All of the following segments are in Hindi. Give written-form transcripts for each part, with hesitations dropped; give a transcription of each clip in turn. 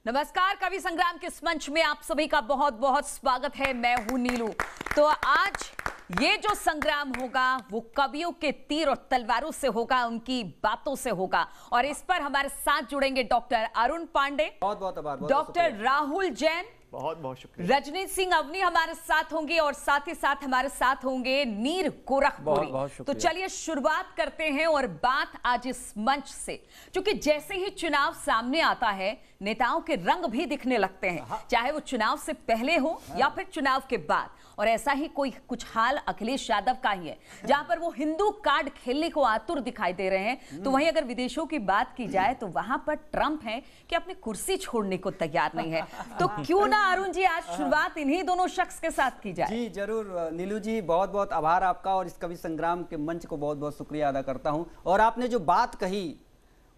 नमस्कार, कवि संग्राम के इस मंच में आप सभी का बहुत बहुत स्वागत है। मैं हूं नीलू। तो आज ये जो संग्राम होगा वो कवियों के तीर और तलवारों से होगा, उनकी बातों से होगा। और इस पर हमारे साथ जुड़ेंगे डॉक्टर अरुण पांडे, बहुत बहुत आभार, डॉक्टर राहुल जैन, बहुत बहुत शुक्रिया, रजनीत सिंह अवनी हमारे साथ होंगे और साथ ही साथ हमारे साथ होंगे नीर गोरखपुरी। तो चलिए शुरुआत करते हैं और बात आज इस मंच से, क्योंकि जैसे ही चुनाव सामने आता है नेताओं के रंग भी दिखने लगते हैं, चाहे वो चुनाव से पहले हो या फिर चुनाव के बाद। और ऐसा ही कोई कुछ हाल अखिलेश यादव का ही है, जहां पर वो हिंदू कार्ड खेलने को आतुर दिखाई दे रहे हैं। तो वहीं अगर विदेशों की बात की जाए तो वहां पर ट्रंप है कि अपनी कुर्सी छोड़ने को तैयार नहीं है। तो क्यों ना अरुण जी आज शुरुआत इन्हीं दोनों शख्स के साथ की जाए। जी जरूर नीलू जी, बहुत बहुत आभार आपका और इस कवि संग्राम के मंच को बहुत बहुत शुक्रिया अदा करता हूं। और आपने जो बात कही,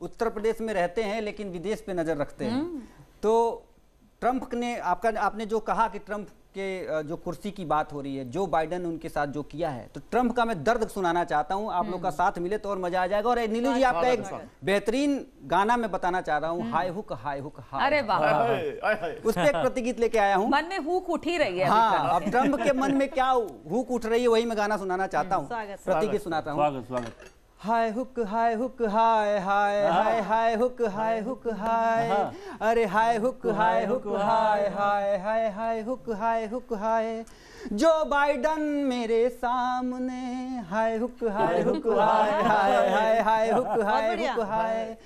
उत्तर प्रदेश में रहते हैं लेकिन विदेश पे नजर रखते हैं, तो ट्रंप ने आपने जो कहा कि ट्रंप के जो कुर्सी की बात हो रही है, जो बाइडेन उनके साथ जो किया है, तो ट्रंप का मैं दर्द सुनाना चाहता हूं। आप लोग का साथ मिले तो और मजा आ जाएगा। और नीलू जी, आपका एक बेहतरीन गाना मैं बताना चाह रहा हूं, हाय हुक हाय हुक हाय। अरे वाह, उस पे एक प्रतिगीत लेके आया हूं। मन में हुक उठ ही रही है। हाँ, अब ट्रंप के मन में क्या हुक उठ रही है, वही मैं गाना सुनाना चाहता हूँ। प्रतिगीत सुनाता हूँ। हाय हुक हाय हुक हाय हाय हाय हाय हुक हाय हुक हाय, अरे हाय हुक हाय हुक हाय हाय हाय हाय हुक हाय हुक हाय, जो बाइडन मेरे सामने, हाय हुक हाय हुक हाय हाय हाय हाय हुक हाय हुक हाय,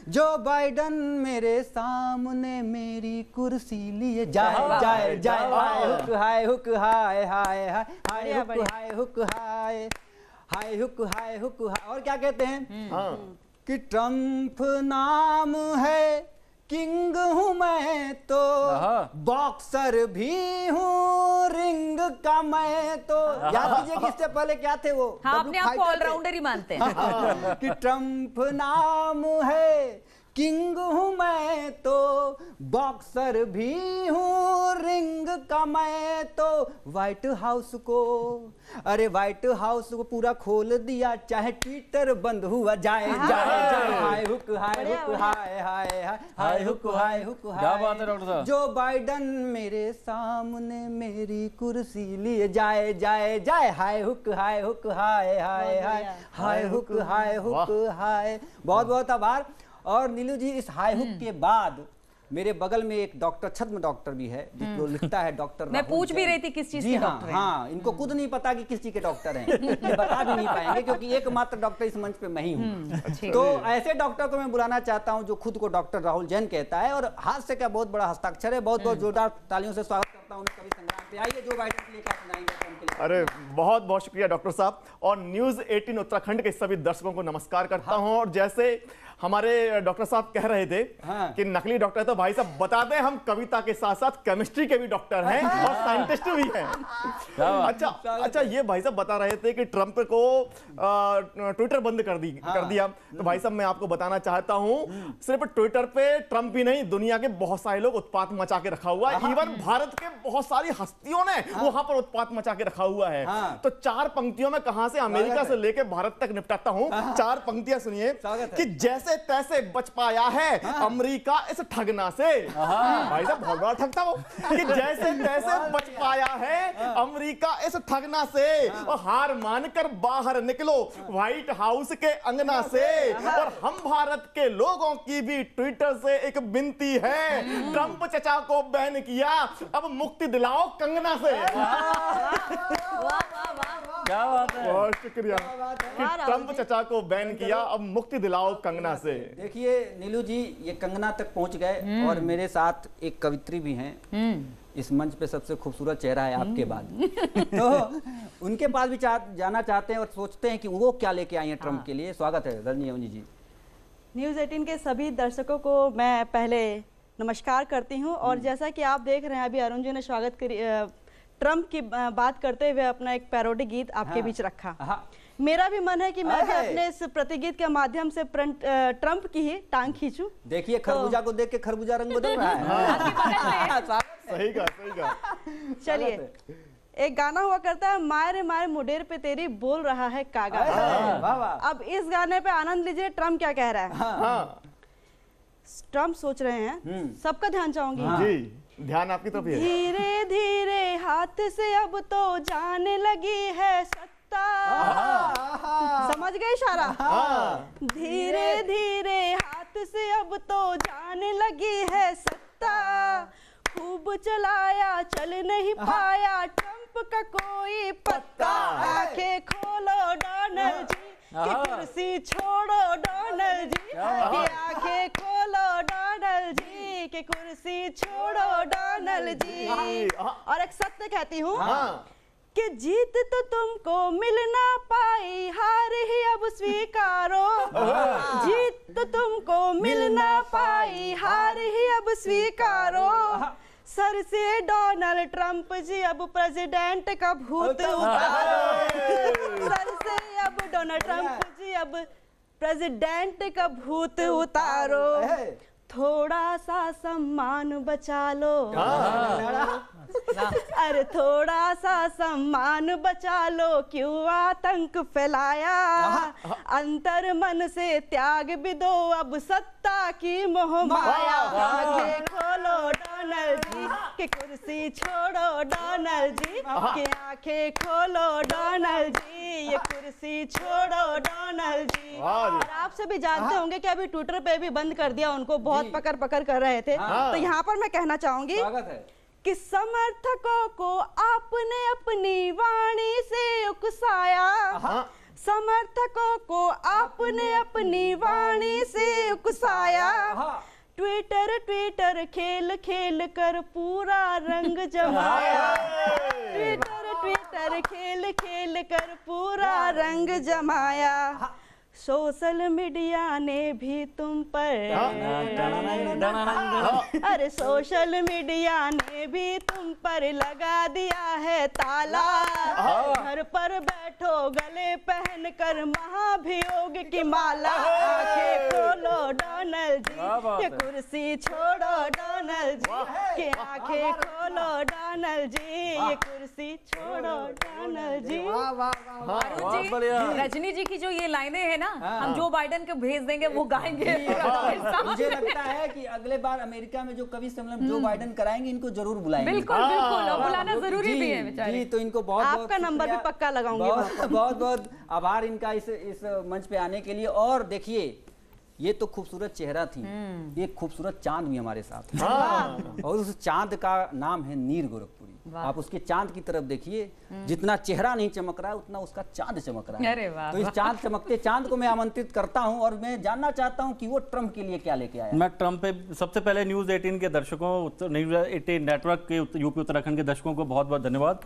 जो बाइडन मेरे सामने मेरी कुर्सी लिए जाए जाए जाए, हाय हुक हाय हुक हाय हाय हाय हाय हुक हाय हुक हाय, हाय हुक हाय हुक हाय। और क्या कहते हैं कि ट्रंप नाम है, किंग हूं मैं तो, बॉक्सर भी हूं, रिंग का मैं तो। याद कीजिए कि इससे पहले क्या थे वो, अपने आप को ऑलराउंडर ही मानते हैं। कि ट्रंप नाम है, किंग हूं मैं तो, बॉक्सर भी हूं, रिंग का मैं तो। व्हाइट हाउस को, अरे व्हाइट हाउस को पूरा खोल दिया, चाहे ट्विटर बंद हुआ जाए जाए जाए, हाय हुक हाय हुक हाय हाय हाय हाय हुक हाय हुक हाय। क्या बात है डॉक्टर साहब। जो बाइडन मेरे सामने मेरी कुर्सी लिए जाए जाए जाए, हाय हुक हाय हुक हाय हाय हाय हाय हुक हाय हुक हाय। बहुत बहुत आभार। और नीलू जी, इस हाई हुक के बाद मेरे बगल में एक डॉक्टर, छद्म डॉक्टर भी है, जो लिखता है डॉक्टर। मैं पूछ भी रही थी किस चीज के डॉक्टर हैं। हाँ, इनको खुद नहीं पता कि किस चीज के डॉक्टर हैं, ये बता भी नहीं पाएंगे क्योंकि एकमात्र डॉक्टर इस मंच पे मैं ही हूँ। तो ऐसे डॉक्टर को मैं बुलाना चाहता हूँ जो खुद को डॉक्टर राहुल जैन कहता है, और हाथ से क्या बहुत बड़ा हस्ताक्षर है। बहुत बहुत जोरदार तालियों से स्वागत करता हूँ कवि संग्राम पे। आइए, जो बाइडेन के लिए क्या सुनाएंगे। अरे बहुत बहुत शुक्रिया डॉक्टर साहब। और न्यूज़ 18 उत्तराखंड के सभी दर्शकों को नमस्कार करता हूं। और जैसे हमारे डॉक्टर साहब कह रहे थे कि नकली डॉक्टर है, तो भाई साहब बता दें, हम कविता के साथ साथ केमिस्ट्री के भी डॉक्टर हैं और साइंटिस्ट भी हैं। अच्छा, ये भाई साहब बता रहे थे कि ट्रंप को ट्विटर बंद कर दिया। तो भाई साहब मैं आपको बताना चाहता हूं, सिर्फ ट्विटर पे ट्रंप ही नहीं, दुनिया के बहुत सारे लोग उत्पात मचा के रखा हुआ है। इवन भारत के बहुत सारी हस्तियों ने वहां पर उत्पात मचा के रखा हुआ है। तो चार पंक्तियों में कहां से अमेरिका से लेकर भारत तक निपटाता हूं। चार पंक्तियां सुनिए कि जैसे तैसे बच पाया है अमेरिका इस ठगना से। भाई साहब बहुत बड़ा ठग था वो, कि जैसे तैसे बच पाया है अमेरिका इस ठगना से, और हार मानकर बाहर निकलो व्हाइट हाउस के अंगना से। और हम भारत के लोगों की भी ट्विटर से एक विनती है, ट्रंप चचा को बैन किया, अब मुक्ति दिलाओ कंगना से। क्या बात है, बहुत शुक्रिया कि ट्रंप चचा को बैन किया, अब मुक्ति दिलाओ कंगना से। देखिए नीलू जी, ये कंगना तक पहुंच गए। और मेरे साथ एक कवित्री भी हैं, इस मंच पे सबसे खूबसूरत चेहरा है आपके बाद। तो उनके पास भी जाना चाहते हैं और सोचते हैं कि वो क्या लेके आई हैं ट्रंप के लिए। स्वागत है रजनी जी। न्यूज़ 18 के सभी दर्शकों को मैं पहले नमस्कार करती हूं। और जैसा कि आप देख रहे हैं, अभी अरुण जी ने स्वागत करी, ट्रंप की बात करते हुए अपना एक पैरोडी गीत आपके बीच रखा। मेरा भी मन है कि मैं भी अपने इस प्रतिगीत के माध्यम से ट्रंप की ही टांग खींचूं। देखिए, खरबूजा को देख के खरबूजा रंग बदल रहा है। सही कहा। चलिए, एक गाना हुआ करता है, मारे मारे मुडेर पे तेरी बोल रहा है कागा। अब इस गाने पे आनंद लीजिए, ट्रंप क्या कह रहा है। ट्रम्प सोच रहे हैं, सबका ध्यान चाहूंगी। जी, ध्यान आपकी तरफ ही है। धीरे धीरे हाथ से अब तो जाने लगी है सत्ता। समझ गए इशारा? धीरे धीरे हाथ से अब तो जाने लगी है सत्ता। खूब चलाया चल नहीं पाया ट्रम्प का कोई पत्ता। आंखें खोलो डोनाल्ड जी कि कुर्सी छोड़ो डोनाल्ड जी, कि आंखें खोलो डोनाल्ड जी कि कुर्सी छोड़ो डोनाल्ड जी। और एक सत्य कहती हूँ कि जीत तो तुमको मिल ना पाई, हार ही अब स्वीकारो। जीत तो तुमको मिल ना पाई, हार ही अब स्वीकारो। सर से डोनाल्ड ट्रम्प जी अब प्रेसिडेंट का भूत उतारो। सर से अब डोनाल्ड ट्रम्प जी अब प्रेसिडेंट का भूत उतारो। थोड़ा सा सम्मान बचा लो। अरे थोड़ा सा सम्मान बचा लो, क्यों आतंक फैलाया। अंतर मन से त्याग भी दो अब सत्ता की मोह माया। आंखें खोलो डोनाल्ड जी कि कुर्सी छोड़ो डोनाल्ड जी, कि आंखें खोलो डोनाल्ड जी ये कुर्सी छोड़ो डोनाल्ड जी। और आप सभी जानते होंगे कि अभी ट्विटर पे भी बंद कर दिया उनको, बहुत पकड़ पकड़ कर रहे थे। तो यहाँ पर मैं कहना चाहूंगी कि समर्थकों को आपने अपनी वाणी से उकसाया। समर्थकों को आपने अपनी वाणी से उकसाया। ट्विटर ट्विटर खेल खेल कर पूरा रंग जमाया। ट्विटर ट्विटर खेल खेल कर पूरा रंग जमाया। सोशल मीडिया ने भी तुम पर, अरे सोशल मीडिया ने भी तुम पर लगा दिया है ताला। घर पर बैठो गले पहन कर महाभियोग की माला। आंखें खोलो डोनाल्ड जी ये कुर्सी छोड़ो डोनाल्ड जी, कि आंखें खोलो डोनाल्ड जी ये कुर्सी छोड़ो डोनाल्ड जी। रजनी जी की जो ये लाइनें हैं ना, हम जो बाइडेन को भेज देंगे वो गाएंगे। मुझे लगता है कि अगले बार अमेरिका में जो कवि सम्मेलन जो बाइडेन कराएंगे इनको जरूर बुलाएंगे। बिल्कुल बिल्कुल, और बुलाना जरूरी भी है बेचारे। जी, तो इनको बहुत आपका नंबर भी पक्का लगाऊंगी। बहुत बहुत आभार इनका इस मंच पे आने के लिए। और देखिए ये तो खूबसूरत चेहरा थी, एक खूबसूरत चांद भी हमारे साथ है। और उस चांद का नाम है नीर गोरखपुरी। आप उसके चांद की तरफ देखिए, जितना चेहरा नहीं चमक रहा है उतना उसका चांद चमक रहा है। अरे वाह, तो इस चांद चमकते चांद को मैं आमंत्रित करता हूं और मैं जानना चाहता हूं कि वो ट्रम्प के लिए क्या लेके आया। मैं ट्रम्प पे सबसे पहले न्यूज़ 18 के दर्शकों, न्यूज़ 18 नेटवर्क के यूपी उत्तराखंड के दर्शकों को बहुत बहुत धन्यवाद।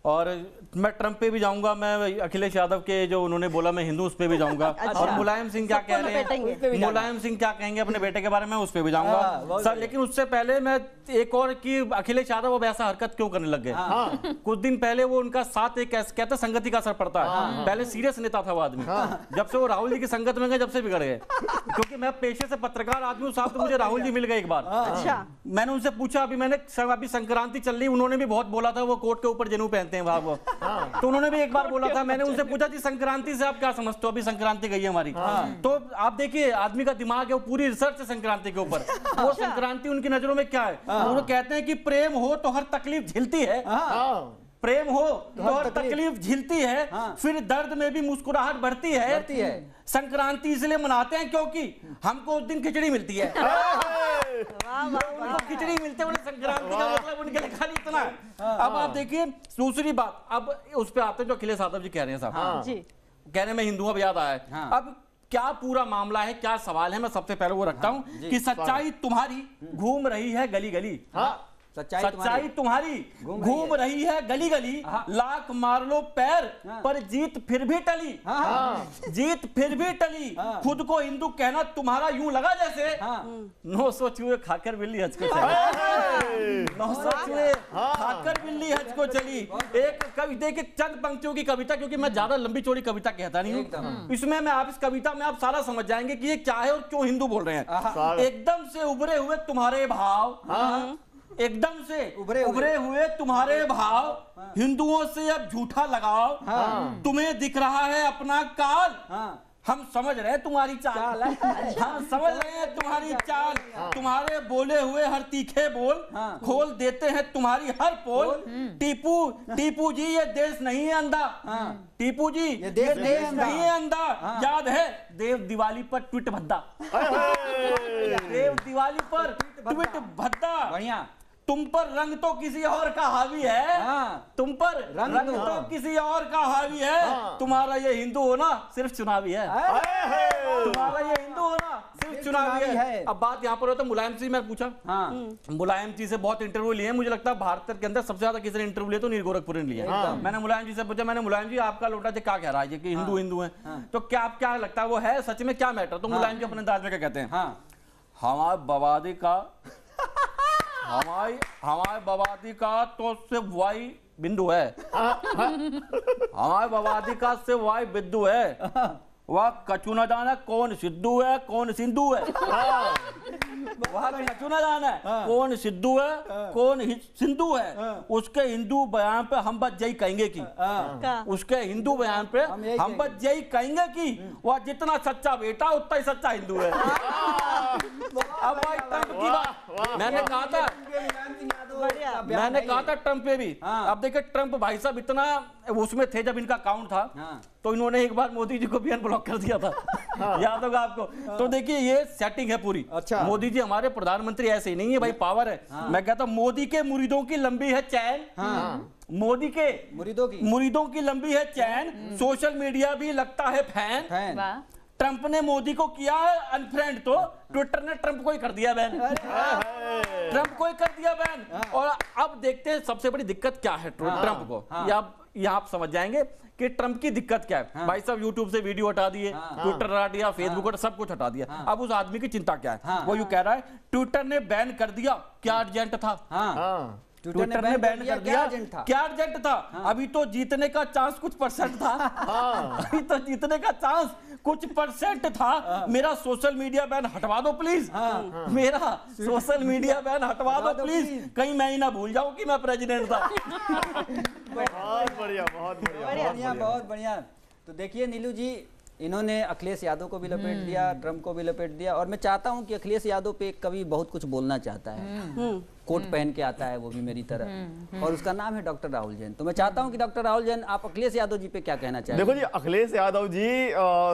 और मैं ट्रम्प पे भी जाऊंगा, मैं अखिलेश यादव के जो उन्होंने बोला मैं हिंदू उस पे भी जाऊंगा। और मुलायम सिंह क्या कह रहे हैं, मुलायम सिंह क्या कहेंगे अपने बेटे के बारे में, उस पे भी जाऊंगा सर। लेकिन उससे पहले मैं एक और कि अखिलेश यादव अब ऐसा हरकत क्यों करने लग गए। कुछ दिन पहले वो उनका साथ एक कहते संगति का असर पड़ता है। पहले सीरियस नेता था वो आदमी, जब से वो राहुल जी की संगत में गए जब से बिगड़ गए। क्योंकि मैं पेशे से पत्रकार आदमी हूँ साहब, तो मुझे राहुल जी मिल गए एक बार। मैंने उनसे पूछा, अभी संक्रांति चल रही, उन्होंने भी बहुत बोला था वो कोट के ऊपर जनेऊ पहनते हैं वहां वो, तो उन्होंने भी एक बार बोला था। मैंने उनसे पूछा जी संक्रांति से आप क्या समझते हो, अभी संक्रांति गई है हमारी। तो आप देखिए आदमी का दिमाग है, वो पूरी रिसर्च है संक्रांति के ऊपर। वो संक्रांति उनकी नजरों में क्या है, वो कहते हैं कि प्रेम हो तो हर तकलीफ झिलती है। प्रेम हो तो हर तकलीफ झिलती है, फिर दर्द में भी मुस्कुराहट बढ़ती है। संक्रांति इसलिए मनाते हैं क्योंकि हमको उस दिन खिचड़ी मिलती है। खिचड़ी मिलते हैं, संक्रांति का मतलब उनके लिए खाली इतना है। अब आप देखिए दूसरी बात, अब उस पे आते हैं जो अखिलेश यादव जी कह रहे हैं साहब, कह रहे हैं मैं हिंदू, अब याद आया है। अब क्या पूरा मामला है, क्या सवाल है, मैं सबसे पहले वो रखता हूं कि सच्चाई तुम्हारी घूम रही है गली गली। सच्चाई तुम्हारी घूम रही है गली गली, लाख मार लो पैर पर जीत फिर भी टली। जीत फिर भी टली, खुद को हिंदू कहना तुम्हारा यूं लगा जैसे 900 चूहे खाकर बिल्ली हज को चली। 900 चूहे खाकर बिल्ली हज को चली। एक कविता के चंद पंक्तियों की कविता, क्योंकि मैं ज्यादा लंबी चौड़ी कविता कहता नहीं हूँ, इसमें मैं आप इस कविता में आप सारा समझ जाएंगे कि ये क्या है और क्यों हिंदू बोल रहे हैं। एकदम से उभरे हुए तुम्हारे भाव, एकदम से उभरे हुए तुम्हारे भाव, हिंदुओं से अब झूठा लगाओ। तुम्हें दिख रहा है अपना काल, हम समझ रहे हैं तुम्हारी चाल, हम समझ रहे हैं तुम्हारी चाल, तुम्हारे बोले हुए हर तीखे बोल खोल देते हैं तुम्हारी हर पोल। टीपू जी ये देश नहीं है अंधा, टीपू जी ये देश नहीं है अंधा। याद है देव दिवाली पर ट्वीट भद्दा, देव दिवाली पर ट्वीट भद्दा। बढ़िया। तुम पर रंग तो किसी और का हावी है, तुम पर रंग तो किसी और का हावी है। तुम्हारा ये हिंदू होना सिर्फ चुनावी है, तुम्हारा ये हिंदू होना सिर्फ चुनावी है। अब बात यहाँ पर हो तो मुलायम जी मैं पूछा, मुलायम जी से बहुत इंटरव्यू लिए, मुझे लगता है भारत के अंदर सबसे ज्यादा किसी ने इंटरव्यू लिया तो नीर गोरखपुर ने लिया। मैंने मुलायम जी से पूछा, मैंने मुलायम जी आपका लोटा जी क्या कह रहा है कि हिंदू हिंदू है, तो क्या आप क्या लगता है वो है सच में क्या मैटर? तो मुलायम जी अपने अंदाज में क्या कहते हैं, हमारे बवादी का हमारे बवादी का तो सिर्फ वाई बिंदु है, हमारे बवादी का सिर्फ वाई बिंदु है, वह कछु न जाना कौन सिद्धू है कौन सिंधु है, वह कछु न जाना कौन सिद्धू है कौन सिंधु है। उसके हिंदू बयान पे हम बस यही कहेंगे कि उसके हिंदू बयान पे हम बस यही कहेंगे कि वह जितना सच्चा बेटा उतना ही सच्चा हिंदू है। अब भाई ट्रंप की बात मैंने कहा था ट्रंप पे भी। अब देखिए ट्रंप भाई साहब इतना उसमें थे जब इनका अकाउंट था तो इन्होंने एक बार मोदी जी को भी अनब्लॉक कर दिया था, याद होगा आपको। तो देखिए ये सेटिंग है पूरी। अच्छा। मोदी जी हमारे प्रधानमंत्री ऐसे ही नहीं है भाई, पावर है। मैं कहता हूं मोदी के मुरीदों की लंबी है चैन, मोदी के मुरीदों की लंबी है चैन, सोशल मीडिया भी लगता है फैन। ट्रंप ने मोदी को किया अनफ्रेंड तो ट्विटर ने ट्रंप को ही कर दिया बैन, ट्रंप को ही कर दिया बैन। और अब देखते हैं सबसे बड़ी दिक्कत क्या है ट्रंप को, ये आप समझ जाएंगे कि ट्रंप की दिक्कत क्या है। भाई साहब यूट्यूब से वीडियो हटा दिए, ट्विटर हटा दिया, फेसबुक सब कुछ हटा दिया। अब उस आदमी की चिंता क्या है, वो यूं कह रहा है ट्विटर ने बैन कर दिया, क्या अर्जेंट था, ट्विटर ने बैन कर दिया, क्या अर्जेंट था। अभी तो जीतने का चांस कुछ परसेंट था, अभी तो जीतने का चांस कुछ परसेंट था। मेरा सोशल मीडिया बैन हटवा दो प्लीज, मेरा सोशल मीडिया बैन हटवा दो प्लीज, कहीं मैं ही ना भूल जाऊं कि मैं प्रेसिडेंट था। बहुत बढ़िया, बहुत बढ़िया, बहुत बढ़िया। तो देखिए नीलू जी, इन्होंने अखिलेश यादव को भी लपेट दिया, ट्रंप को भी लपेट दिया, और मैं चाहता हूं कि अखिलेश यादव पे कवि बहुत कुछ बोलना चाहता है, कोट पहन के आता है वो भी मेरी तरह, और उसका नाम है डॉक्टर राहुल जैन। तो मैं चाहता हूं कि डॉक्टर राहुल जैन आप अखिलेश यादव जी पे क्या कहना चाहेंगे? देखो जी, अखिलेश यादव जी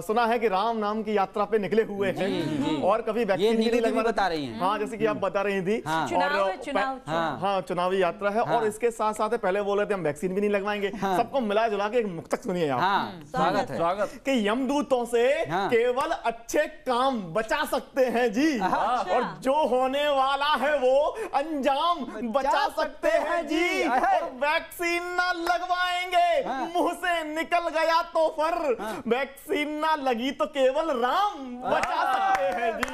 सुना है कि राम नाम की यात्रा पे निकले हुए हैं और कभी वैक्सीन भी नहीं लगवा बता रही हैं। हाँ, जैसे कि आप बता रही थी, हाँ चुनावी यात्रा है। और इसके साथ साथ पहले बोल रहे थे हम वैक्सीन भी नहीं लगवाएंगे। सबको मिला जुला के एक मुक्तक सुनिए आप, स्वागत कि यमदूतों से केवल अच्छे काम बचा सकते हैं जी, और जो होने वाला है वो अंजाम बचा सकते हैं जी, और वैक्सीन ना लगवाएंगे मुंह से निकल गया तो फर, वैक्सीन ना लगी तो केवल राम बचा सकते हैं जी,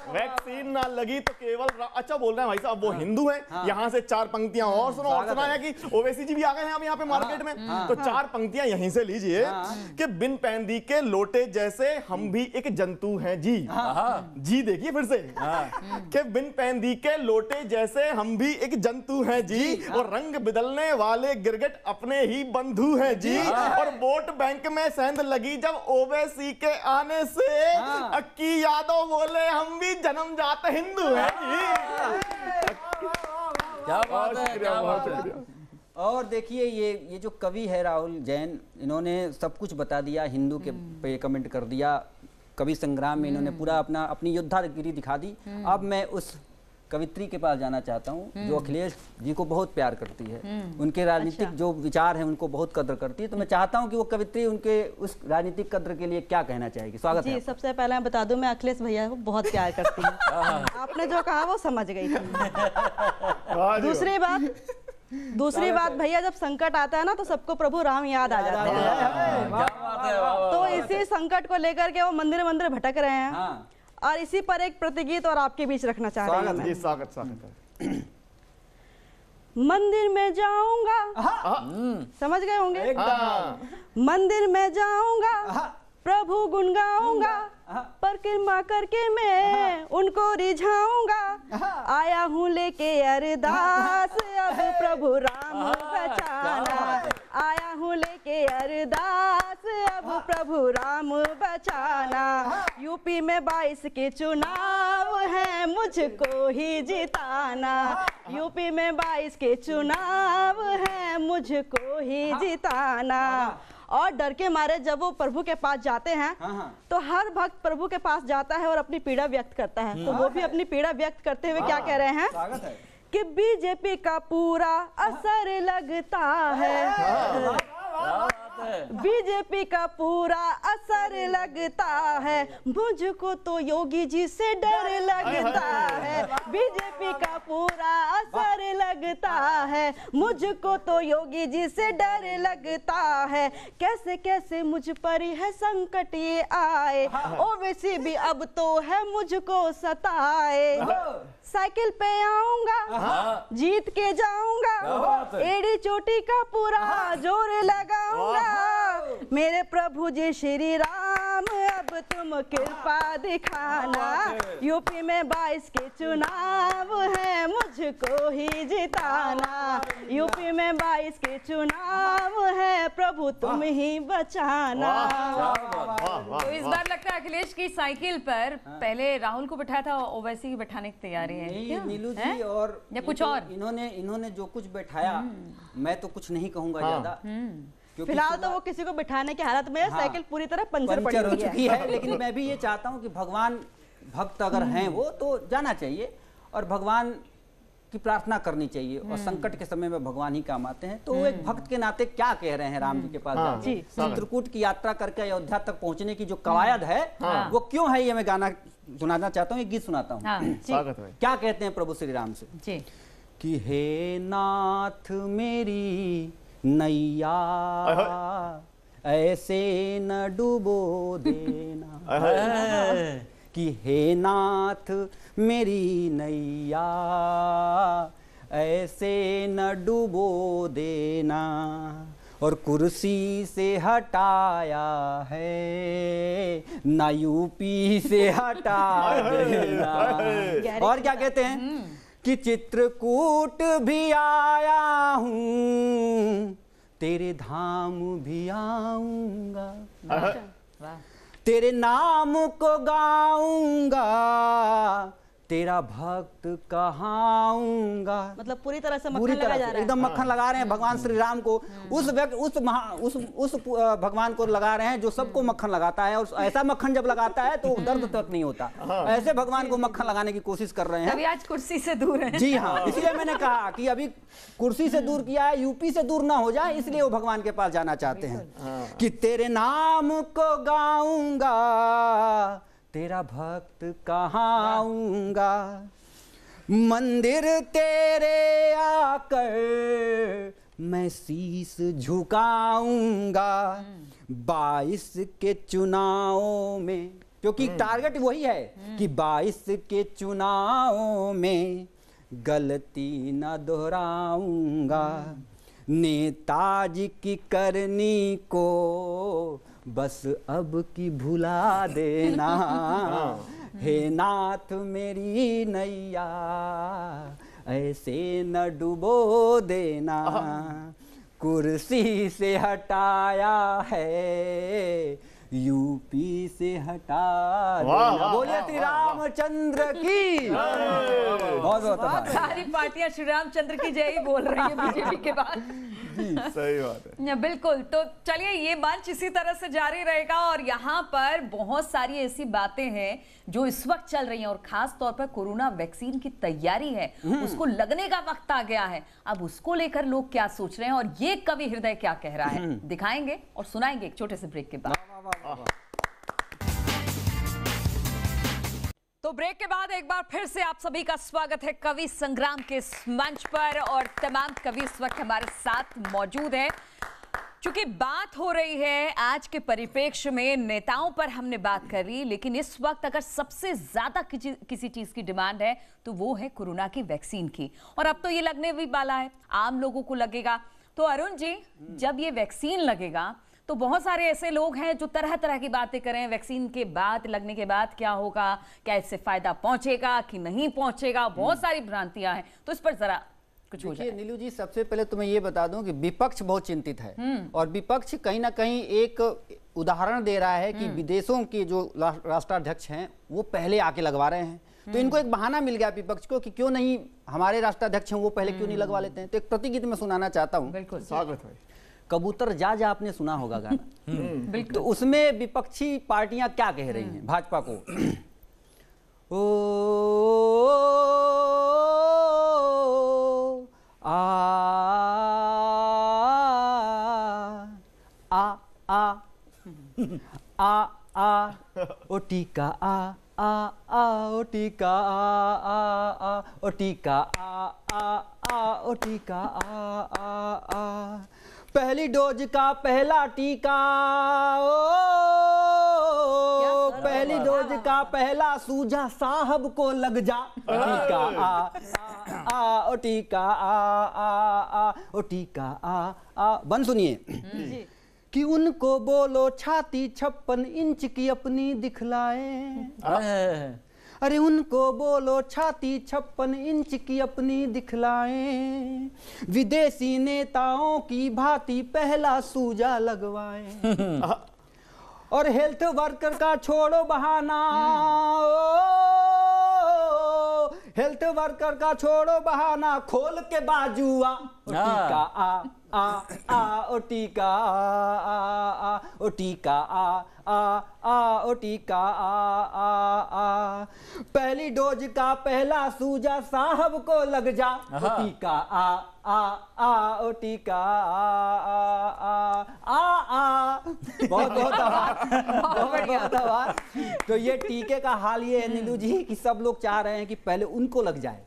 वैक्सीन ना लगी तो केवल अच्छा बोल रहे हैं भाई साहब, वो हिंदू हैं। यहाँ से चार पंक्तियां और सुनो, और सुना है कि ओवैसी जी भी आ गए हैं अब यहाँ पे मार्केट में, तो चार पंक्तियां यहीं से लीजिए कि बिन पैंदी के लोटे जैसे हम भी एक जंतु हैं जी, जी देखिए फिर से कि बिन पैंदी के लोटे जैसे हम भी एक जंतु हैं जी, और रंग बदलने वाले गिरगिट अपने ही बंधु हैं जी, और वोट बैंक में सेंध लगी जब ओवैसी के आने से, अक्की यादव बोले हम भी जन्मजात हिंदू हैं जी। क्या बात है, क्या बात है। और देखिए ये जो कवि है राहुल जैन, इन्होंने सब कुछ बता दिया, हिंदू के पे कमेंट कर दिया, कवि संग्राम में इन्होंने पूरा अपनी योद्धागिरी दिखा दी। अब मैं उस कवित्री के पास जाना चाहता हूँ जो अखिलेश जी को बहुत प्यार करती है, उनके राजनीतिक जो विचार हैं उनको बहुत कद्र करती है। तो मैं चाहता हूँ कि वो कवित्री उनके उस राजनीतिक कद्र के लिए क्या कहना चाहेगी। स्वागत है। सबसे पहले मैं बता दूं, मैं अखिलेश भैया को बहुत प्यार करती हूँ। आपने जो कहा वो समझ गई थी। दूसरी बात भैया, जब संकट आता है ना तो सबको प्रभु राम याद आ जाते हैं, तो इसी संकट को लेकर के वो मंदिर मंदिर भटक रहे हैं, और इसी पर एक प्रतिगीत और आपके बीच रखना चाह रही हूं। स्वागत मंदिर में जाऊंगा, समझ गए होंगे, मंदिर में जाऊंगा, प्रभु गुण गाऊंगा, परिक्रमा करके मैं उनको रिझाऊंगा, आया हूँ लेके अरदास अब प्रभु राम बचाना, आया हूँ लेके अरदास अब अब प्रभु राम बचाना। यूपी में 22 के चुनाव है, मुझको ही जिताना। यूपी में 22 के चुनाव है, मुझको ही जिताना। और डर के मारे जब वो प्रभु के पास जाते हैं तो हर भक्त प्रभु के पास जाता है और अपनी पीड़ा व्यक्त करता है। तो वो भी अपनी पीड़ा व्यक्त करते हुए क्या कह रहे हैं कि बीजेपी का पूरा असर लगता है, बीजेपी का पूरा असर लगता है, मुझको तो योगी जी से डर लगता है। बीजेपी का पूरा असर लगता है, मुझको तो योगी जी से डर लगता है। कैसे कैसे मुझ पर है संकट ये आए, ओवैसी भी अब तो है मुझको सताए। साइकिल पे आऊंगा, जीत के जाऊंगा, एड़ी चोटी का पूरा जोर लगाऊंगा। मेरे प्रभु जी श्री राम अब तुम कृपा दिखाना। यूपी में 22 के चुनाव है, मुझको ही जिताना। यूपी में 22 के चुनाव है, प्रभु तुम ही बचाना। तो इस बार लगता है अखिलेश की साइकिल पर पहले राहुल को बैठाया था, ओवैसी की बैठाने की तैयारी है। नहीं नीलू जी, और या कुछ और इन्होंने जो कुछ बैठाया, मैं तो कुछ नहीं कहूंगा ज्यादा, फिलहाल तो वो किसी को बिठाने की हालत में साइकिल पूरी तरह पंचर पड़ी हो चुकी है। लेकिन मैं भी ये चाहता हूँ कि भगवान भक्त अगर हैं वो तो जाना चाहिए और भगवान की प्रार्थना करनी चाहिए, और संकट के समय में भगवान ही काम आते हैं। तो वो एक भक्त के नाते क्या कह रहे हैं राम जी के पास चित्रकूट की यात्रा करके अयोध्या तक पहुंचने की जो कवायद है वो क्यों है, ये मैं गाना सुनाना चाहता हूँ, एक गीत सुनाता हूँ। क्या कहते हैं प्रभु श्री राम से कि हे नाथ मेरी नैया ऐसे न डूबो देना, कि हे नाथ मेरी नैया ऐसे न डूबो देना, और कुर्सी से हटाया है ना यूपी से हटा देना। और क्या कहते हैं कि चित्रकूट भी आया हूँ, तेरे धाम भी आऊंगा, तेरे नाम को गाऊंगा, तेरा भक्त कहाऊंगा। मतलब पूरी तरह से मक्खन लगा जा रहा है, एकदम मक्खन लगा रहे हैं भगवान श्री राम को। उस भगवान को लगा रहे हैं जो सबको मक्खन लगाता है, और ऐसा मक्खन जब लगाता है तो दर्द तक नहीं होता। ऐसे भगवान को मक्खन लगाने की कोशिश कर रहे हैं। अभी आज कुर्सी से दूर है। जी हाँ, इसलिए मैंने कहा कि अभी कुर्सी से दूर किया है, यूपी से दूर ना हो जाए, इसलिए वो भगवान के पास जाना चाहते हैं कि तेरे नाम को गाऊंगा, तेरा भक्त कहाऊंगा, मंदिर तेरे आकर मैं शीस झुकाऊंगा। 22 के चुनावों में, क्योंकि टारगेट वही है कि 22 के चुनावों में गलती न दोहराऊंगा, नेताजी की करनी को बस अब की भुला देना। हे नाथ मेरी नैया ऐसे न डुबो देना, कुर्सी से हटाया है यूपी से हटा देना। बोलिए श्री रामचंद्र की। बहुत सारी पार्टियां श्री रामचंद्र की जय ही बोल रही है बीजेपी के बाद। सही बात है, बिल्कुल। तो चलिए ये मंच इसी तरह से जारी रहेगा, और यहाँ पर बहुत सारी ऐसी बातें हैं जो इस वक्त चल रही हैं, और खास तौर पर कोरोना वैक्सीन की तैयारी है, उसको लगने का वक्त आ गया है। अब उसको लेकर लोग क्या सोच रहे हैं और ये कवि हृदय क्या कह रहा है, दिखाएंगे और सुनाएंगे एक छोटे से ब्रेक के बाद। तो ब्रेक के बाद एक बार फिर से आप सभी का स्वागत है कवि संग्राम के इस मंच पर, और तमाम कवि इस वक्त हमारे साथ मौजूद हैं। चूंकि बात हो रही है आज के परिप्रेक्ष्य में, नेताओं पर हमने बात कर ली, लेकिन इस वक्त अगर सबसे ज्यादा किसी चीज की डिमांड है तो वो है कोरोना की वैक्सीन की, और अब तो ये लगने भी वाला है, आम लोगों को लगेगा। तो अरुण जी, जब ये वैक्सीन लगेगा तो बहुत सारे ऐसे लोग हैं जो तरह तरह की बातें करें, वैक्सीन के बाद, लगने के बाद क्या होगा, क्या इससे फायदा पहुंचेगा कि नहीं पहुंचेगा, बहुत सारी भ्रांतियां हैं। तो इस पर जरा कुछ हो जाए। नीलू जी, सबसे पहले तो मैं ये बता दूं कि विपक्ष बहुत चिंतित है और विपक्ष कहीं ना कहीं एक उदाहरण दे रहा है कि विदेशों के जो राष्ट्राध्यक्ष हैं वो पहले आके लगवा रहे हैं, तो इनको एक बहाना मिल गया विपक्ष को कि क्यों नहीं हमारे राष्ट्राध्यक्ष हैं वो पहले क्यों नहीं लगवा लेते हैं। तो एक प्रतिगीत में सुनाना चाहता हूँ। बिल्कुल, स्वागत है। कबूतर जा जा आपने सुना होगा गाना। तो उसमें विपक्षी पार्टियां क्या कह रही हैं भाजपा को, ओ आ आ आ आ आ ओ टीका आ ओ टीका आ ओ टीका आ ओ टीका आ पहली डोज का पहला टीका, ओ पहली डोज का पहला सूझा साहब को लग जा, टीका आ ओ टीका आ ओ टीका आ। बन सुनिए कि उनको बोलो छाती 56 इंच की अपनी दिखलाए, अरे उनको बोलो छाती 56 इंच की अपनी दिखलाएं, विदेशी नेताओं की भांति पहला सूजा लगवाएं, और हेल्थ वर्कर का छोड़ो बहाना, हेल्थ वर्कर का छोड़ो बहाना, खोल के बाजुआ, टीका आ ओ टीका आ ओ टीका आ ओ टीका आ पहली डोज का पहला सूजा साहब को लग जा, ओ टीका आ ओ टीका आ। बहुत बहुत आभार। तो ये टीके का हाल ये है नीलू जी कि सब लोग चाह रहे हैं कि पहले उनको लग जाए।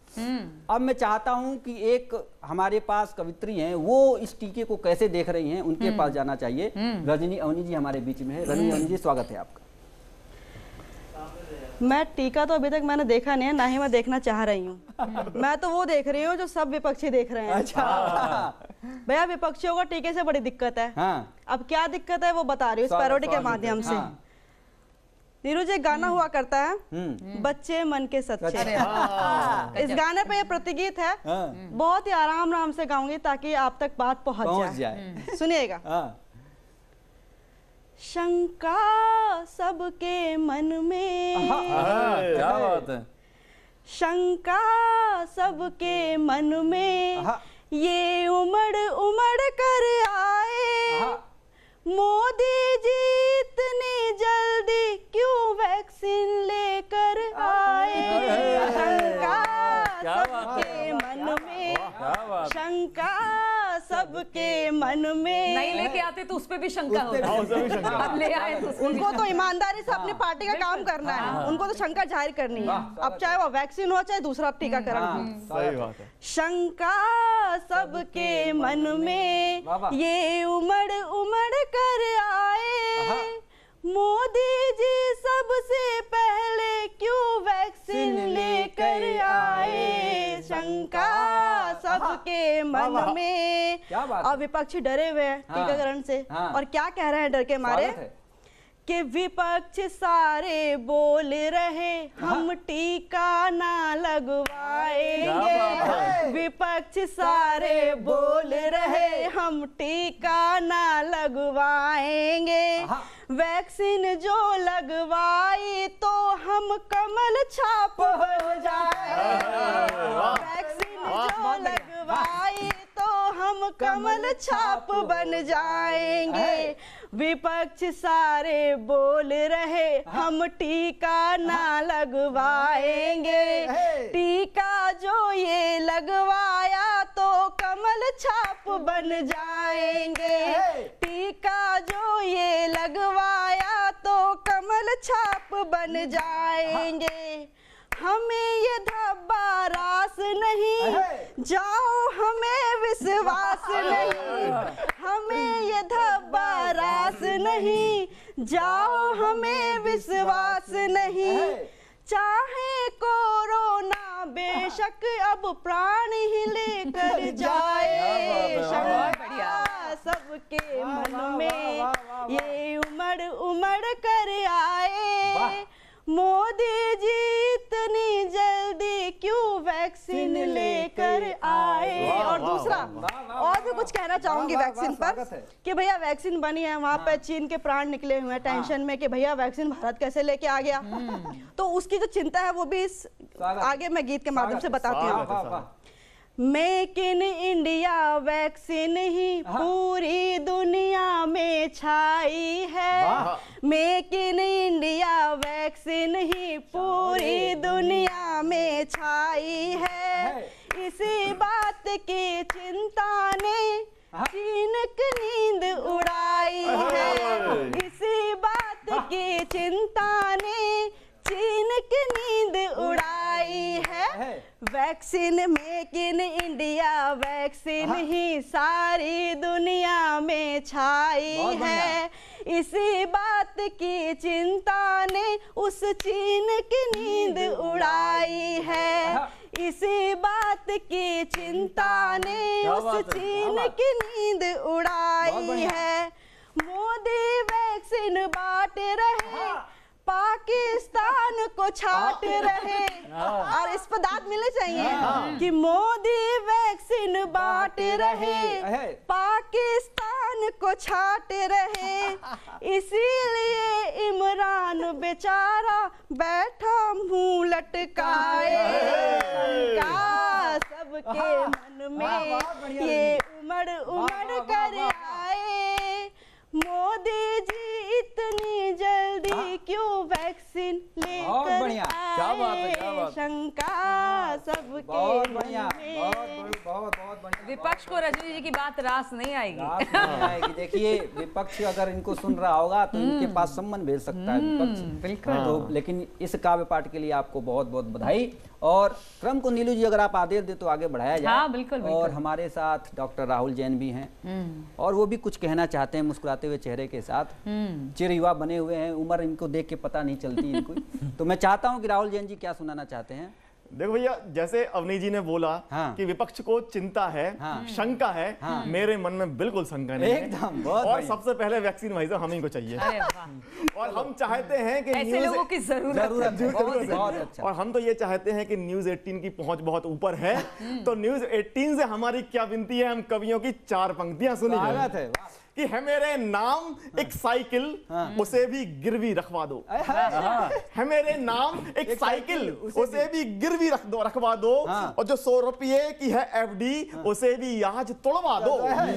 अब मैं चाहता हूं कि एक हमारे पास कवित्री हैं, वो इस टीके को कैसे देख रही हैं, उनके पास जाना चाहिए। रजनी अवनी जी हमारे बीच में है। रजनी अवनी जी, स्वागत है आपका। मैं टीका तो अभी तक मैंने देखा नहीं है, ना ही मैं देखना चाह रही हूँ। मैं तो वो देख रही हूँ जो सब विपक्षी देख रहे हैं। अच्छा भैया, विपक्षियों को टीके से बड़ी दिक्कत है। हाँ। अब क्या दिक्कत है वो बता रही हूँ इस पैरोडी के माध्यम से। नीरू जी, गाना हुआ करता है बच्चे मन के सच्चे। इस गाने पे ये प्रतिगीत है, बहुत ही आराम से गाऊंगी ताकि आप तक बात पहुंच जाए। सुनिएगा। शंका सबके मन में, क्या बात है, शंका सबके मन में ये उमड़ उमड़ कर आए, मोदी जी इतनी जल्दी क्यों वैक्सीन लेकर आए। शंका सबके मन में, शंका सबके मन में। नहीं लेके आते तो उस पे भी शंका होती, अब ले आए तो उनको तो ईमानदारी से अपनी पार्टी का काम करना है, उनको तो शंका जाहिर करनी है। अब चाहे वो वैक्सीन हो चाहे दूसरा टीकाकरण हो। सही बात है। शंका सबके मन में ये उमड़ उमड़ कर आए, मोदी जी सबसे पहले क्यों वैक्सीन लेकर आए। शंका सबके मन में। अब विपक्षी डरे हुए हैं टीकाकरण से, और क्या कह रहे हैं डर के मारे कि विपक्ष सारे बोल रहे हम टीका ना लगवाएंगे, विपक्ष सारे बोल रहे हम टीका ना लगवाएंगे, वैक्सीन जो लगवाई तो हम कमल छाप बन जाएंगे, वैक्सीन जो लगवाई तो हम कमल छाप बन जाएंगे, विपक्ष सारे बोल रहे हम टीका ना लगवाएंगे, टीका जो ये लगवाया तो कमल छाप बन जाएंगे, टीका जो ये लगवाया तो कमल छाप बन जाएंगे। हमें ये धब्बा रास नहीं, जाओ हमें विश्वास नहीं, हमें ये धब्बा रास नहीं, जाओ हमें विश्वास नहीं, चाहे कोरोना बेशक अब प्राण ही लेकर जाए, शंका सबके मन में ये उमड़ उमड़ कर आए, मोदी जी इतनी जल्दी क्यों वैक्सीन लेकर आए। दूसरा और भी कुछ कहना चाहूंगी वैक्सीन पर कि भैया वैक्सीन बनी है, वहाँ पे चीन के प्राण निकले हुए हैं टेंशन में कि भैया वैक्सीन भारत कैसे लेके आ गया। तो उसकी जो चिंता है वो भी आगे मैं गीत के माध्यम से बताती हूँ। मेक इन इंडिया वैक्सीन ही पूरी दुनिया में छाई है। मेक इन इंडिया वैक्सीन ही पूरी दुनिया में छाई है। इसी बात की चिंता ने चीन की नींद उड़ाई है। इसी बात की चिंता ने चीन की नींद उड़ाई है। Vaccine make in India vaccine ही सारी दुनिया में छाई है। इसी बात की चिंता ने उस चीन की नींद उड़ाई है। इसी बात की चिंता ने उस चीन की नींद उड़ाई है। मोदी वैक्सीन बांट रहे, पाकिस्तान को छाट रहे। और इस पर दाद मिलने चाहिए कि मोदी वैक्सीन बांट रहे, पाकिस्तान को छाट रहे। इसीलिए इमरान बेचारा बैठा मुंह लटकाए। सबके मन में ये उमड़ उमड़ कर आए, मोदी जी इतनी जल्दी क्यों वैक्सीन लेकर आए। शंका सबके मन में। विपक्ष को रजनी जी की बात रास नहीं आएगी। देखिए विपक्ष अगर इनको सुन रहा होगा तो इनके पास सम्मन भेज सकता है विपक्ष। बिल्कुल। तो लेकिन इस काव्य पाठ के लिए आपको बहुत बहुत बधाई। और क्रम को नीलू जी अगर आप आदेश दे तो आगे बढ़ाया जाए। हाँ, बिल्कुल, बिल्कुल। और हमारे साथ डॉक्टर राहुल जैन भी हैं और वो भी कुछ कहना चाहते हैं मुस्कुराते हुए चेहरे के साथ। चिर युवा बने हुए हैं, उम्र इनको देख के पता नहीं चलती इनको। तो मैं चाहता हूँ कि राहुल जैन जी क्या सुनाना चाहते हैं। देखो भैया, जैसे अवनी जी ने बोला कि विपक्ष को चिंता है, शंका है, मेरे मन में बिल्कुल शंका नहीं है एकदम। और सबसे पहले वैक्सीन भाई साहब हम ही को चाहिए। और हम चाहते हैं कि ऐसे लोगों की जरूरत है। बहुत अच्छा। और हम तो ये चाहते हैं कि न्यूज 18 की पहुंच बहुत ऊपर है। तो न्यूज 18 से हमारी क्या विनती है, हम कवियों की 4 पंक्तियां सुनिए कि है मेरे नाम एक साइकिल, उसे भी गिरवी रखवा दो। है मेरे नाम एक साइकिल, उसे भी गिरवी रखवा दो। और जो 100 रुपये की है एफडी, उसे भी आज तोड़वा दो।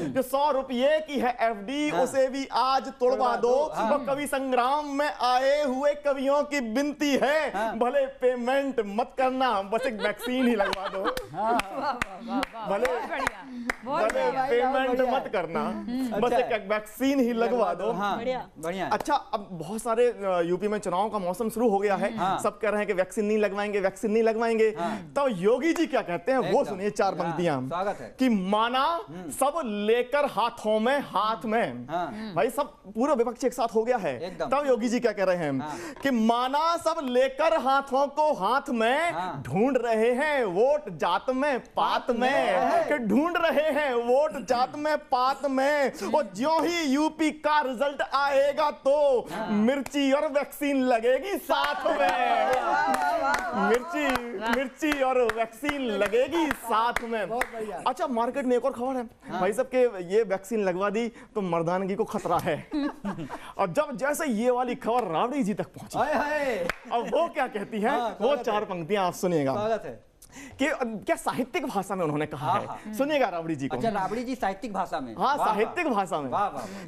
जो 100 रुपये की है एफडी, उसे भी आज तोड़वा दो। और कवि संग्राम में आए हुए कवियों की विनती है, भले पेमेंट मत करना, बस एक वैक्सीन ही लगवा दो। भले पेमेंट मत करना, बस एक वैक्सीन ही लगवा दो। बढ़िया। अच्छा, अब बहुत सारे यूपी में चुनाव का मौसम शुरू हो गया है। सब कह रहे हैं कि वैक्सीन नहीं लगवाएंगे, वैक्सीन नहीं लगवाएंगे। तो योगी जी क्या कहते हैं वो सुनिए 4 पंक्तियां। स्वागत है। कि माना सब लेकर हाथों में, हाथ में। भाई सब पूरा विपक्ष एक साथ हो गया है। तब योगी जी क्या कह रहे हैं कि माना सब लेकर हाथों को हाथ में, ढूंढ रहे हैं वोट जात में पात में। कि ढूंढ रहे हैं वोट जात में पात में। और ज्यों ही यूपी का रिजल्ट आएगा तो मिर्ची और वैक्सीन लगेगी साथ में। मिर्ची और वैक्सीन लगेगी साथ में। अच्छा, मार्केट में एक और खबर है भाई साहब के ये वैक्सीन लगवा दी तो मर्दानगी को खतरा है। और जब जैसे ये वाली खबर राबड़ी जी तक पहुंची, अब वो क्या कहती है, वो 4 पंक्तियां आप सुनिएगा कि क्या साहित्यिक भाषा में उन्होंने कहा है। सुनिएगा राबड़ी जी को। अच्छा, राबड़ी जी साहित्यिक भाषा में। हाँ, साहित्यिक भाषा में।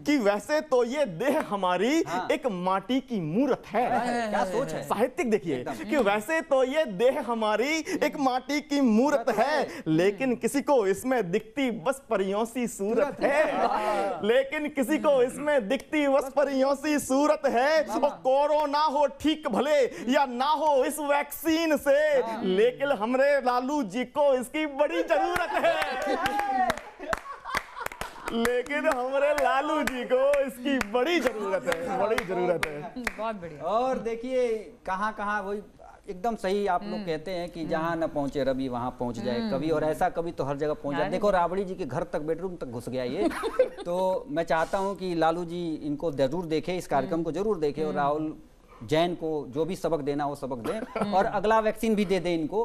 कि वैसे तो ये देह हमारी एक माटी की मूर्त है। क्या सोच है। साहित्यिक देखिए कि वैसे तो ये देह हमारी एक माटी की मूर्त है, लेकिन किसी को इसमें दिखती बस परियों सी सूरत है। लेकिन किसी को इसमें दिखती बस परियों सी सूरत है। और कोरोना हो ठीक भले या ना हो इस वैक्सीन से, लेकिन हमरे लालू जी को इसकी बड़ी जरूरत है। लेकिन हमारे लालू जी को इसकी बड़ी जरूरत है, बड़ी जरूरत है। बहुत बढ़िया। और देखिए कहाँ वही एकदम सही आप लोग कहते हैं कि जहाँ न पहुंचे रवि वहां पहुंच जाए कवि। और ऐसा कवि तो हर जगह पहुंच जाए। देखो राबड़ी जी के घर तक, बेडरूम तक घुस गया ये। तो मैं चाहता हूं कि लालू जी इनको जरूर देखे, इस कार्यक्रम को जरूर देखे। और राहुल जैन को जो भी सबक देना हो सबक दें और अगला वैक्सीन भी दे दें इनको।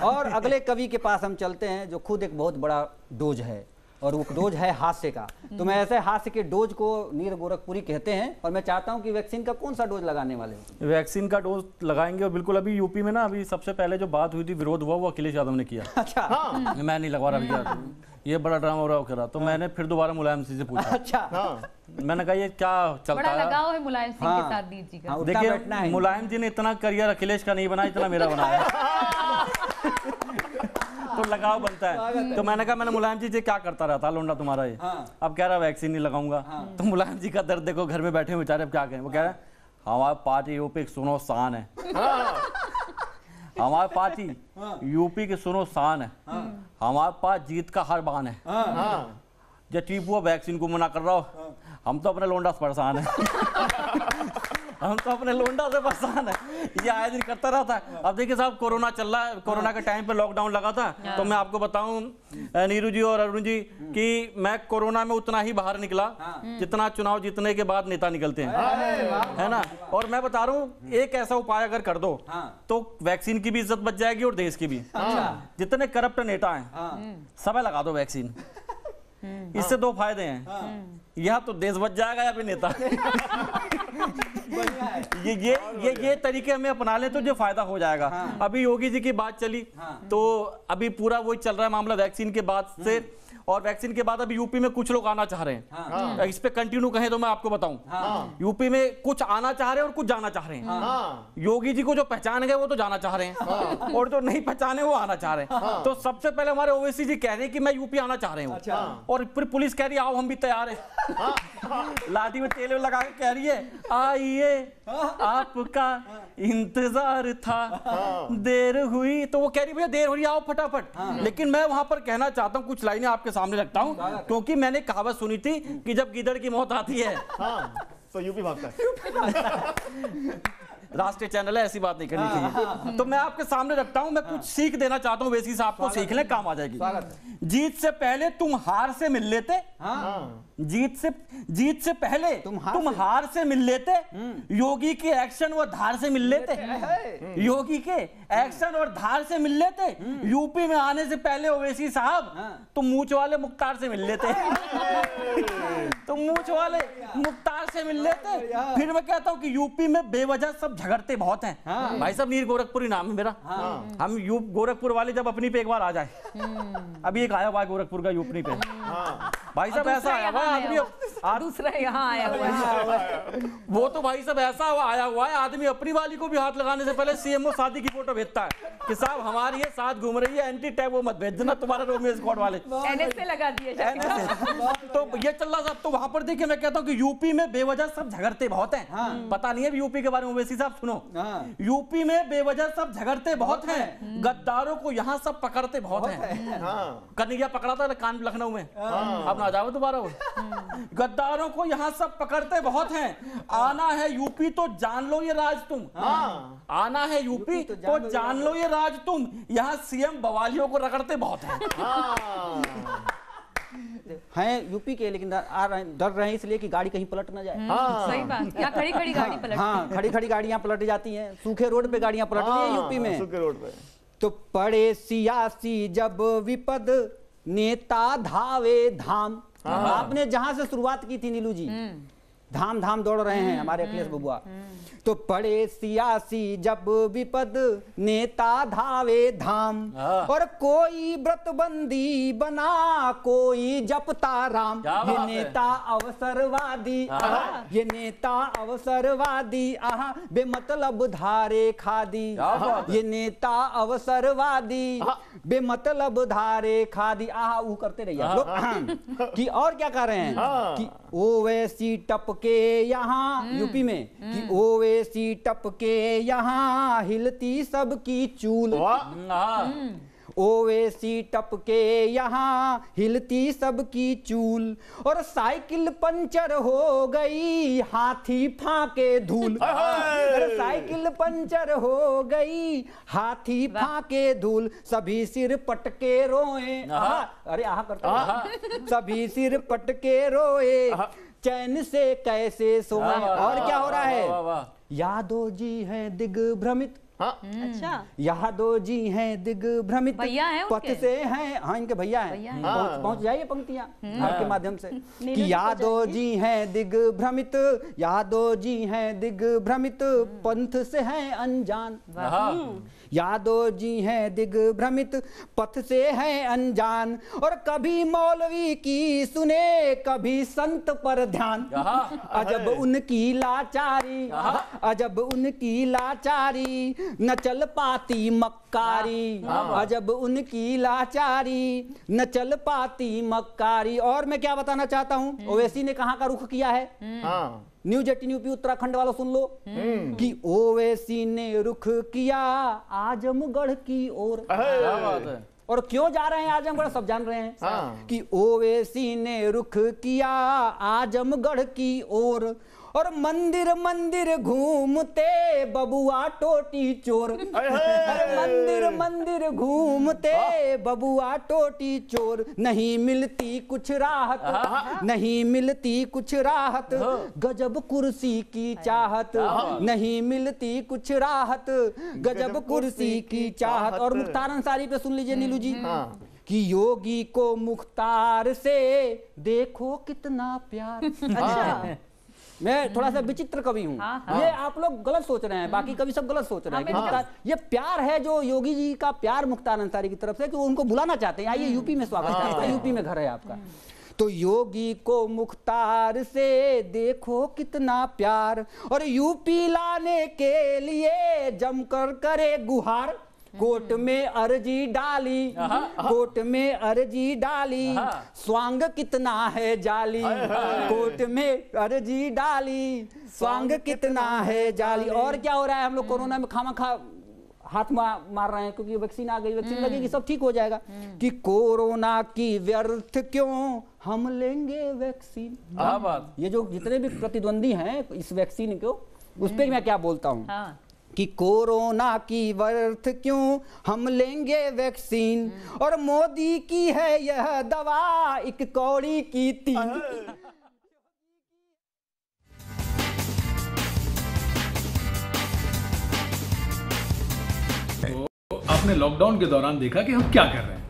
और अगले कवि के पास हम चलते हैं जो खुद एक बहुत बड़ा डोज है और वो डोज है हास्य का। तो मैं ऐसे हास्य के डोज को नीर गोरखपुरी कहते हैं और मैं चाहता हूं कि वैक्सीन का कौन सा डोज लगाने वाले हैं? वैक्सीन का डोज लगाएंगे और बिल्कुल अभी यूपी में ना अभी सबसे पहले जो बात हुई थी, विरोध हुआ, वो अखिलेश यादव ने किया। अच्छा। हाँ। मैं नहीं लगवा रहा, ये बड़ा ड्रामा हो रहा करा। तो मैंने फिर दोबारा मुलायम सिंह से पूछा। अच्छा। मैंने कहा ये क्या चलता है? बड़ा लगाव है मुलायम सिंह के साथ दीप जी का। देखिए मुलायम जी ने इतना करियर अखिलेश का नहीं बना, इतना मेरा बनाया। तो लगाव बनता है। तो मैंने कहा मैंने मुलायम जी क्या करता रहता लोंडा तुम्हारा ये। अब कह रहा वैक्सीन नहीं लगाऊंगा। तो मुलायम जी का दर्द देखो, घर में बैठे हुए बेचारे अब क्या कहें। वो कह रहे हैं हमारे पार्टी यूपी की सुनो शान है, हमारे पार्टी यूपी की सुनो शान है, हमारे पास जीत का हर बान है। जो टीपू वैक्सीन को मना कर रहा हो, हम तो अपने लोंडा से परेशान है। हम तो अपने लोंडा से परेशान है, ये आए दिन करता रहता है। अब देखिए साहब कोरोना चल रहा है, कोरोना के टाइम पे लॉकडाउन लगा था। तो मैं आपको बताऊं नीरू जी और अरुण जी कि मैं कोरोना में उतना ही बाहर निकला जितना चुनाव जीतने के बाद नेता निकलते हैं, है ना। और मैं बता रहा हूँ एक ऐसा उपाय अगर कर दो तो वैक्सीन की भी इज्जत बच जाएगी और देश की भी। जितने करप्ट नेता हैं सब लगा दो वैक्सीन, इससे दो फायदे हैं, या तो देश बच जाएगा या फिर नेता। ये तरीके हमें अपना ले तो जो फायदा हो जाएगा। अभी योगी जी की बात चली तो अभी पूरा वही चल रहा है मामला वैक्सीन के बाद से। और वैक्सीन के बाद अभी यूपी में कुछ लोग आना चाह रहे हैं। इस पे कंटिन्यू कहें तो मैं आपको बताऊं, यूपी में कुछ आना चाह रहे हैं और कुछ जाना चाह रहे हैं। योगी जी को जो पहचान गए वो तो जाना चाह रहे हैं और जो नहीं पहचाने वो आना चाह रहे हैं। तो सबसे पहले हमारे ओवैसी जी कह रहे हैं कि मैं यूपी आना चाह रहे हूँ, और फिर पुलिस कह रही है आओ हम भी तैयार है। लाठी में तेल लगा के कह रही है आइए आपका इंतजार था, देर हुई। तो वो कह रही भैया देर हो रही आओ फटाफट। लेकिन मैं वहां पर कहना चाहता हूँ, कुछ लाइनें आपके सामने रखता हूं, क्योंकि मैंने कहावत सुनी थी कि जब गिदड़ की मौत आती है तो यूपी भागता है। राष्ट्रीय चैनल है, ऐसी बात नहीं करनी चाहिए। तो मैं आपके सामने रखता हूं, मैं कुछ सीख देना चाहता हूं, वैसी साहब को सीख ले काम आ जाएगी। जीत से पहले तुम हार से मिल लेते, जीत से पहले तुम हार से मिल लेते, योगी के एक्शन व धार से मिल लेते, योगी के एक्शन और धार से मिल लेते। यूपी में आने से पहले ओवैसी साहब तुम मूंछ वाले मुख्तार से मिल लेते, तुम मूंछ वाले मुख्तार से मिल लेते। फिर मैं कहता हूं कि यूपी में बेवजह सब झगड़ते बहुत हैं। भाई साहब नीर गोरखपुरी नाम है मेरा। हम गोरखपुर वाले जब अपनी पे एक बार आ जाए, अभी एक आया हुआ है गोरखपुर का यूपी पे, भाई साहब ऐसा आया हुआ आदमी, दूसरा यहाँ आया हुआ है। वो तो भाई साहब ऐसा आया हुआ है आदमी अपनी वाली को भी हाथ लगाने से पहले सीएमओ शादी की फोटो भेजता है कि साहब हमारी ये साथ घूम रही है, एंटी टैग वो मत भेजना, तुम्हारा रोमियो स्क्वाड वाले एनएसए लगा दिए। तो ये चल रहा साहब। तो वहां पर देखिए मैं कहता हूँ कि यूपी में बेवजह सब झगड़ते बहुत हैं। पता नहीं है यूपी के बारे में वैसी साहब सुनो, यूपी में बेवजह सब झगड़ते बहुत हैं, गद्दारों को यहाँ सब पकड़ते बहुत हैं। कन्हैया पकड़ा था कान लखनऊ में, अब ना जाओ दोबारा वो। गद्दारों को यहाँ सब पकड़ते बहुत हैं। आना है यूपी तो जान लो ये राज तुम, आना है यूपी तो जान लो ये राज तुम, यहाँ सीएम बवालियों को रगड़ते बहुत हैं यूपी के, लेकिन डर रहे हैं इसलिए कि गाड़ी कहीं पलट ना जाए। सही बात, यहाँ खड़ी खड़ी गाड़ी पलट, हाँ खड़ी खड़ी गाड़ियां पलट जाती हैं, सूखे रोड पे गाड़ियां पलट रही हैं यूपी में, सूखे रोड पे। तो पड़े सियासी जब विपद नेता धावे धाम। आपने जहां से शुरुआत की थी नीलू जी, धाम धाम दौड़ रहे हैं हमारे अखिलेश बबुआ। तो पड़े सियासी जब विपद नेता धावे धाम, और कोई व्रतबंदी बना कोई जपता राम। ये नेता अवसरवादी, ये नेता अवसरवादी, आहा बेमतलब धारे खादी। ये नेता अवसरवादी बेमतलब धारे खादी, आहा वो करते रहिए आप लोग। कि और क्या कर रहे हैं कि ओवैसी टपके यहाँ यूपी में, कि ओवैसी टपके यहाँ हिलती सबकी चूल, ओवैसी टपके यहाँ हिलती सबकी चूल, और साइकिल पंचर हो गई हाथी फाके धूल। साइकिल पंचर हो गई हाथी फाके धूल, सभी सिर पटके रोए, अरे आहा करते, सभी सिर पटके रोए, चैन से कैसे सोए। और क्या हो रहा है, यादव जी हैं दिग्भ्रमित, अच्छा, यादव जी हैं दिग्भ्रमित, भैया हैं पथ से हैं, हाँ इनके भैया हैं, पहुंच जाइए पंक्तियां आपके माध्यम से कि यादव जी हैं दिग्भ्रमित, यादव जी हैं दिग्भ्रमित, पंथ से हैं अनजान, यादव जी हैं दिग्भ्रमित, पथ से हैं अनजान, और कभी मौलवी की सुने कभी संत पर ध्यान, अजब उनकी लाचारी, अजब उनकी लाचारी, न चल पाती मक्कारी, अजब उनकी लाचारी, न चल पाती मक्कारी। और मैं क्या बताना चाहता हूं, ओवैसी ने कहां का रुख किया है, न्यूज 18 यूपी उत्तराखंड वालों सुन लो कि ओवैसी ने रुख किया आजमगढ़ की ओर। और क्यों जा रहे हैं आजमगढ़, सब जान रहे हैं कि ओवैसी ने रुख किया आजमगढ़ की ओर, और मंदिर मंदिर घूमते बबुआ टोटी चोर, मंदिर मंदिर घूमते बबुआ टोटी चोर, नहीं मिलती कुछ राहत, नहीं मिलती कुछ राहत, गजब कुर्सी की चाहत, नहीं मिलती कुछ राहत, गजब कुर्सी की चाहत। और मुख्तार अंसारी पे सुन लीजिए नीलू जी कि योगी को मुख्तार से देखो कितना प्यार। अच्छा, मैं थोड़ा सा विचित्र कवि हूँ, ये आप लोग गलत सोच रहे हैं, बाकी कवि सब गलत सोच रहे हैं कि मुख्तार, ये प्यार है जो योगी जी का प्यार मुख्तार अंसारी की तरफ से, कि वो उनको बुलाना चाहते हैं, आइए यूपी में स्वागत है आपका, यूपी में घर है आपका। तो योगी को मुख्तार से देखो कितना प्यार, और यूपी लाने के लिए जमकर करे गुहार, कोर्ट में अर्जी डाली, कोर्ट में अर्जी डाली, स्वांग कितना है जाली, कोर्ट में अर्जी डाली, स्वांग कितना है जाली। और क्या हो रहा है, हम लोग कोरोना में खामखा हाथ मार रहे हैं क्योंकि वैक्सीन आ गई, वैक्सीन लगेगी सब ठीक हो जाएगा, कि कोरोना की व्यर्थ क्यों हम लेंगे वैक्सीन। बात ये जो जितने भी प्रतिद्वंदी हैं इस वैक्सीन को, उस पर मैं क्या बोलता हूँ कि कोरोना की व्यर्थ क्यों हम लेंगे वैक्सीन, और मोदी की है यह दवा एक कौड़ी की तीन। आपने लॉकडाउन के दौरान देखा कि हम क्या कर रहे हैं।